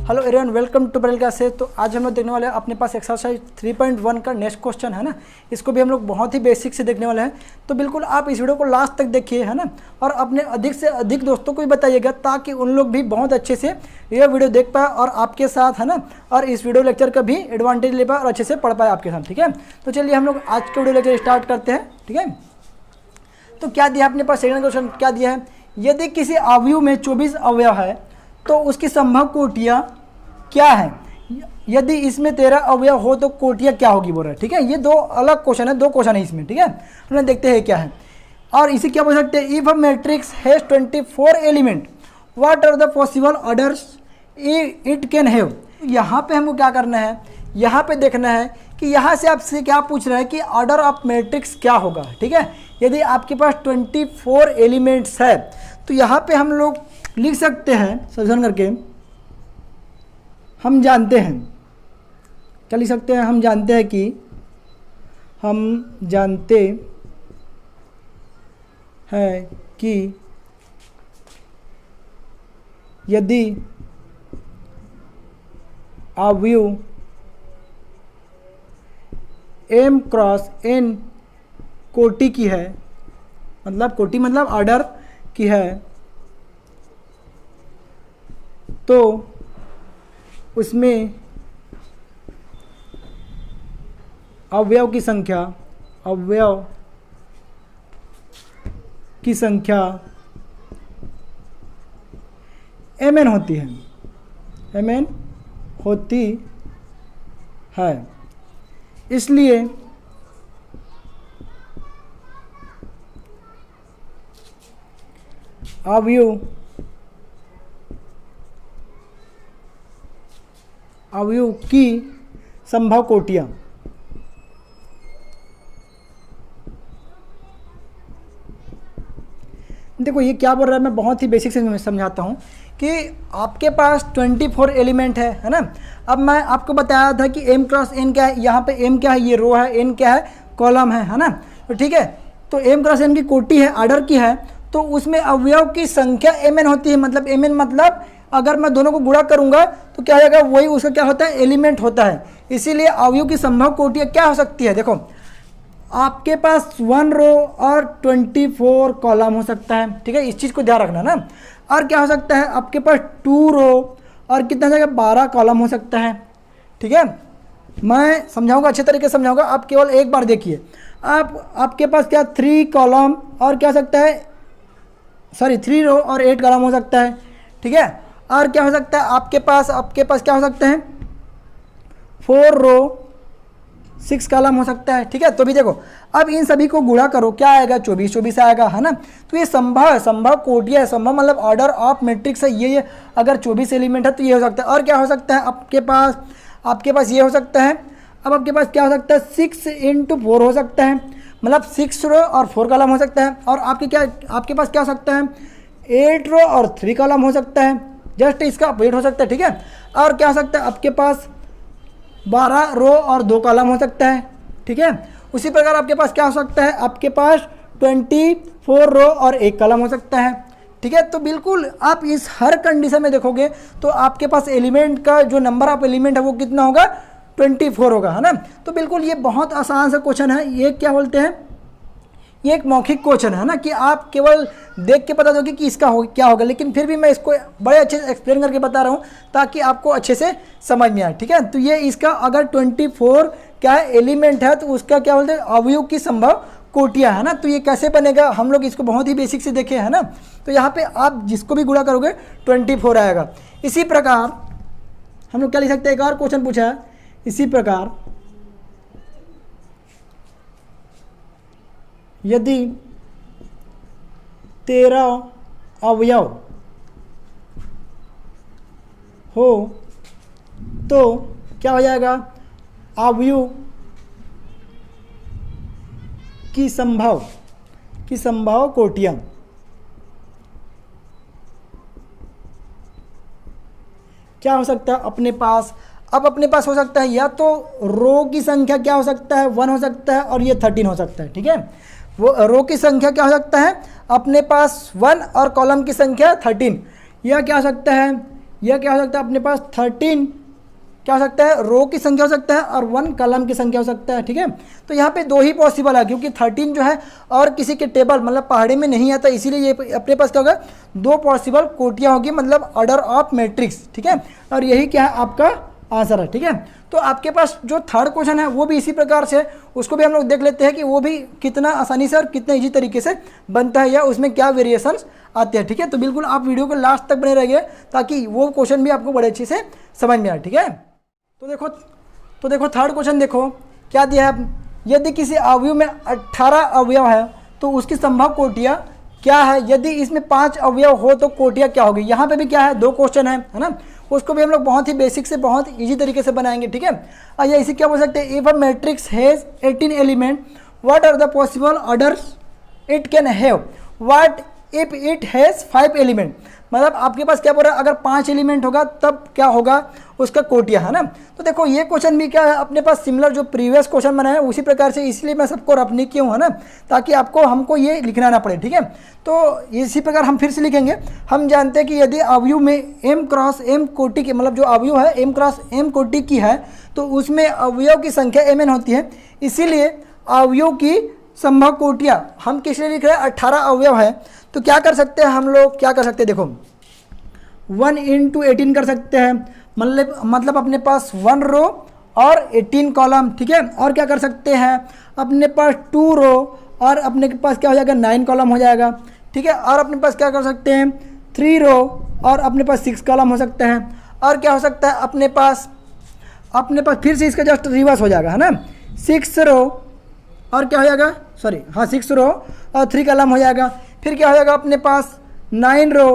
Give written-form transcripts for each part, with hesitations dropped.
Hello everyone, welcome to Barel classes. तो आज हम लोग देखने वाले हैं अपने पास एक्सरसाइज 3.1 का नेक्स्ट क्वेश्चन है ना। इसको भी हम लोग बहुत ही बेसिक से देखने वाले हैं, तो बिल्कुल आप इस वीडियो को लास्ट तक देखिए, है ना। और अपने अधिक से अधिक दोस्तों को भी बताइएगा ताकि उन लोग भी बहुत अच्छे से ये वीडियो देख पाए और आपके साथ, है ना, और इस वीडियो लेक्चर का भी एडवांटेज ले पाए और अच्छे से पढ़ पाए आपके साथ। ठीक है, तो चलिए हम लोग आज के वीडियो लेक्चर स्टार्ट करते हैं। ठीक है, तो क्या दिया अपने पास, सेकंड क्वेश्चन क्या दिया है, यदि किसी अवयव में 24 अवयव है तो उसकी संभव कोटियाँ क्या है। यदि इसमें 13 अवयव हो तो कोटियाँ क्या होगी बोल रहा है। ठीक है, ये दो अलग क्वेश्चन है, दो क्वेश्चन है इसमें। ठीक है, हम देखते हैं क्या है। और इसे क्या बोल सकते हैं, if a matrix has 24 element what are the possible orders it can have. यहाँ पे हमको क्या करना है, यहाँ पे देखना है कि यहाँ से आपसे क्या पूछ रहा है कि ऑर्डर ऑफ मैट्रिक्स क्या होगा। ठीक है, यदि आपके पास 24 एलिमेंट्स है तो यहाँ पे हम लोग लिख सकते हैं सॉल्यूशन करके। हम जानते हैं क्या लिख सकते हैं, हम जानते हैं कि यदि अवयव m क्रॉस n कोटि की है, मतलब कोटि मतलब ऑर्डर की है, तो उसमें अवयव की संख्या mn होती है। इसलिए अवयव की संभव कोटियाँ, देखो ये क्या बोल रहा है, मैं बहुत ही बेसिक से समझाता हूँ कि आपके पास 24 एलिमेंट है ना। अब मैं आपको बताया था कि m क्रॉस n क्या है, यहाँ पे m क्या है, ये रो है, n क्या है, कॉलम है ना। तो ठीक है, तो m क्रॉस n की कोटि है, ऑर्डर की है, तो उसमें अवयव की संख्या mn होती है। मतलब mn मतलब अगर मैं दोनों को गुणा करूंगा तो क्या हो जाएगा, वही उसका क्या होता है, एलिमेंट होता है। इसीलिए अवयव की संभव कोटियाँ क्या हो सकती है, देखो आपके पास 1 रो और 24 कॉलम हो सकता है। ठीक है, इस चीज़ को ध्यान रखना ना। और क्या हो सकता है, आपके पास 2 रो और कितना जगह 12 कॉलम हो सकता है। ठीक है, मैं समझाऊंगा, अच्छे तरीके से समझाऊंगा, आप केवल एक बार देखिए। आपके पास क्या 3 कॉलम और क्या हो सकता है, 3 रो और 8 कॉलम हो सकता है। ठीक है, और क्या हो सकता है, आपके पास क्या हो सकता है, 4 रो 6 कॉलम हो सकता है। ठीक है, तो भी देखो अब इन सभी को गुणा करो, क्या आएगा, 24 आएगा, है ना। तो ये संभव कोटियाँ है, संभव मतलब ऑर्डर ऑफ मैट्रिक्स है ये अगर 24 एलिमेंट है तो ये हो सकता है। और क्या हो सकता है, आपके पास ये हो सकता है। अब आपके पास क्या हो सकता है, 6 × 4 हो सकता है, मतलब 6 रो और 4 कॉलम हो सकता है। और आपके पास क्या हो सकता है, 8 रो और 3 कॉलम हो सकता है, जस्ट इसका अपोजिट हो सकता है। ठीक है, और क्या हो सकता है, आपके पास 12 रो और 2 कॉलम हो सकता है। ठीक है, उसी प्रकार आपके पास क्या हो सकता है, आपके पास 24 रो और 1 कॉलम हो सकता है। ठीक है, तो बिल्कुल आप इस हर कंडीशन में देखोगे तो आपके पास एलिमेंट का जो नंबर ऑफ एलिमेंट है वो कितना होगा, 24 होगा, है ना। तो बिल्कुल ये बहुत आसान सा क्वेश्चन है। ये क्या बोलते हैं, ये एक मौखिक क्वेश्चन है ना, कि आप केवल देख के बता दोगे कि इसका क्या होगा, लेकिन फिर भी मैं इसको बड़े अच्छे से एक्सप्लेन करके बता रहा हूँ ताकि आपको अच्छे से समझ में आए। ठीक है, तो ये इसका अगर 24 क्या है एलिमेंट है तो उसका क्या बोलते हैं, अवयव की संभव कोटियाँ, है ना। तो ये कैसे बनेगा, हम लोग इसको बहुत ही बेसिक से देखे, है ना। तो यहाँ पे आप जिसको भी गुणा करोगे 24 आएगा। इसी प्रकार हम लोग क्या लिख सकते हैं, एक और क्वेश्चन पूछा है, इसी प्रकार यदि 13 अवयव हो तो क्या हो जाएगा, अवयव की संभव कोटियाँ। क्या हो सकता है अपने पास, अब अपने पास हो सकता है या तो रो की संख्या क्या हो सकता है 1 हो सकता है और ये 13 हो सकता है। ठीक है, वो रो की संख्या क्या हो सकता है अपने पास 1 और कॉलम की संख्या 13। यह क्या हो सकता है यह क्या हो सकता है अपने पास 13 क्या हो सकता है, रो की संख्या हो सकता है और 1 कॉलम की संख्या हो सकता है। ठीक है, तो यहाँ पे दो ही पॉसिबल है क्योंकि 13 जो है और किसी के टेबल मतलब पहाड़ी में नहीं आता, इसीलिए ये अपने पास क्या होगा, दो पॉसिबल कोटियाँ होगी मतलब ऑर्डर ऑफ मैट्रिक्स। ठीक है, और यही क्या है आपका आंसर है। ठीक है, तो आपके पास जो थर्ड क्वेश्चन है वो भी इसी प्रकार से, उसको भी हम लोग देख लेते हैं कि वो भी कितना आसानी से और कितने इजी तरीके से बनता है या उसमें क्या वेरिएशंस आते हैं। ठीक है, तो बिल्कुल आप वीडियो को लास्ट तक बने रहिए ताकि वो क्वेश्चन भी आपको बड़े अच्छे से समझ में आए। ठीक है, तो देखो थर्ड क्वेश्चन देखो क्या दिया है, यदि किसी अवयव में 18 अवयव है तो उसकी संभव कोटियाँ क्या है, यदि इसमें 5 अवयव हो तो कोटियाँ क्या होगी। यहाँ पे भी क्या है, दो क्वेश्चन है ना, उसको भी हम लोग बहुत ही बेसिक से बहुत इजी तरीके से बनाएंगे। ठीक है, या इसे क्या बोल सकते हैं, if a matrix has 18 element what are the possible orders it can have, what if it has 5 element, मतलब आपके पास क्या बोल रहा है, अगर 5 एलिमेंट होगा तब क्या होगा उसका कोटिया, है ना। तो देखो ये क्वेश्चन भी क्या है अपने पास सिमिलर जो प्रीवियस क्वेश्चन बनाया उसी प्रकार से, इसलिए मैं सबको रफ नहीं किया हूँ, है ना, ताकि हमको ये लिखना ना पड़े। ठीक है, तो इसी प्रकार हम फिर से लिखेंगे। हम जानते हैं कि यदि अवयव में m क्रॉस m कोटि की, मतलब जो अवयव है m क्रॉस m कोटि की है तो उसमें अवयव की संख्या mn होती है, इसीलिए अवयव की संभव कोटियाँ हम किस लिए लिख रहे हैं, 18 अवयव है। तो क्या कर सकते हैं हम लोग, क्या कर सकते हैं, देखो 1 × 18 कर सकते हैं, मतलब अपने पास 1 रो और 18 कॉलम। ठीक है, और क्या कर सकते हैं, अपने पास 2 रो और अपने पास क्या हो जाएगा 9 कॉलम हो जाएगा। ठीक है, और अपने पास क्या कर सकते हैं 3 रो और अपने पास 6 कॉलम हो सकते हैं। और क्या हो सकता है अपने पास फिर से इसका जस्ट रिवर्स हो जाएगा, है ना, 6 रो और क्या हो जाएगा, सॉरी हाँ 6 रो और 3 कॉलम हो जाएगा। फिर क्या हो जाएगा अपने पास 9 रो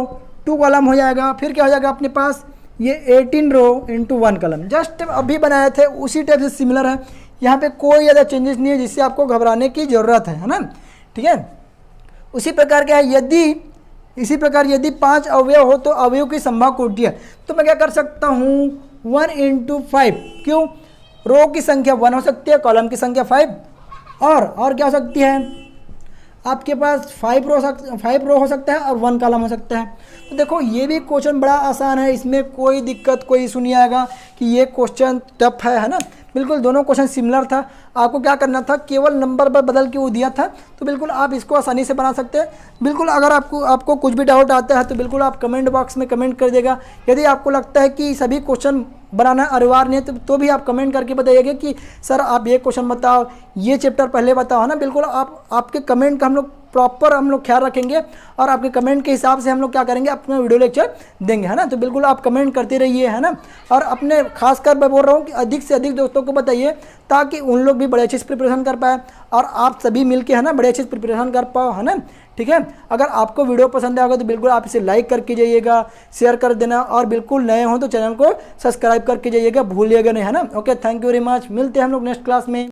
2 कॉलम हो जाएगा। फिर क्या हो जाएगा अपने पास ये 18 रो × 1 कॉलम। जस्ट अभी बनाए थे उसी टाइप से सिमिलर है, यहाँ पे कोई ज़्यादा चेंजेस नहीं है जिससे आपको घबराने की ज़रूरत है ना। ठीक है, उसी प्रकार क्या है, इसी प्रकार यदि 5 अवयव हो तो अवयव की संभव कोटि है। तो मैं क्या कर सकता हूँ 1 × 5, क्यों, रो की संख्या 1 हो सकती है, कॉलम की संख्या 5 और क्या हो सकती है आपके पास 5 रो हो सकता है और 1 कॉलम हो सकता है। तो देखो ये भी क्वेश्चन बड़ा आसान है, इसमें कोई दिक्कत कोई इशू नहीं आएगा कि ये क्वेश्चन टफ है ना। बिल्कुल दोनों क्वेश्चन सिमिलर था, आपको क्या करना था केवल नंबर पर बदल के वो दिया था, तो बिल्कुल आप इसको आसानी से बना सकते हैं। बिल्कुल अगर आपको कुछ भी डाउट आता है तो बिल्कुल आप कमेंट बॉक्स में कमेंट कर देगा। यदि आपको लगता है कि सभी क्वेश्चन बनाना अनिवार्य नहीं है तो भी आप कमेंट करके बताइएगा कि सर आप ये क्वेश्चन बताओ, ये चैप्टर पहले बताओ, है ना। बिल्कुल आपके कमेंट का हम लोग प्रॉपर ख्याल रखेंगे और आपके कमेंट के हिसाब से हम लोग क्या करेंगे अपना वीडियो लेक्चर देंगे, है ना। तो बिल्कुल आप कमेंट करते रहिए, है ना। और अपने खासकर मैं बोल रहा हूँ कि अधिक से अधिक दोस्तों को बताइए ताकि उन लोग भी बड़े अच्छे से प्रिपरेशन कर पाए और आप सभी मिलके, है ना, बड़े अच्छे से प्रिपरेशन कर पाओ, है ना। ठीक है, अगर आपको वीडियो पसंद आएगा तो बिल्कुल आप इसे लाइक करके जाइएगा, शेयर कर देना और बिल्कुल नए हो तो चैनल को सब्सक्राइब करके जाइएगा, भूलिएगा नहीं, है ना। Okay, thank you very much, मिलते हैं हम लोग नेक्स्ट क्लास में।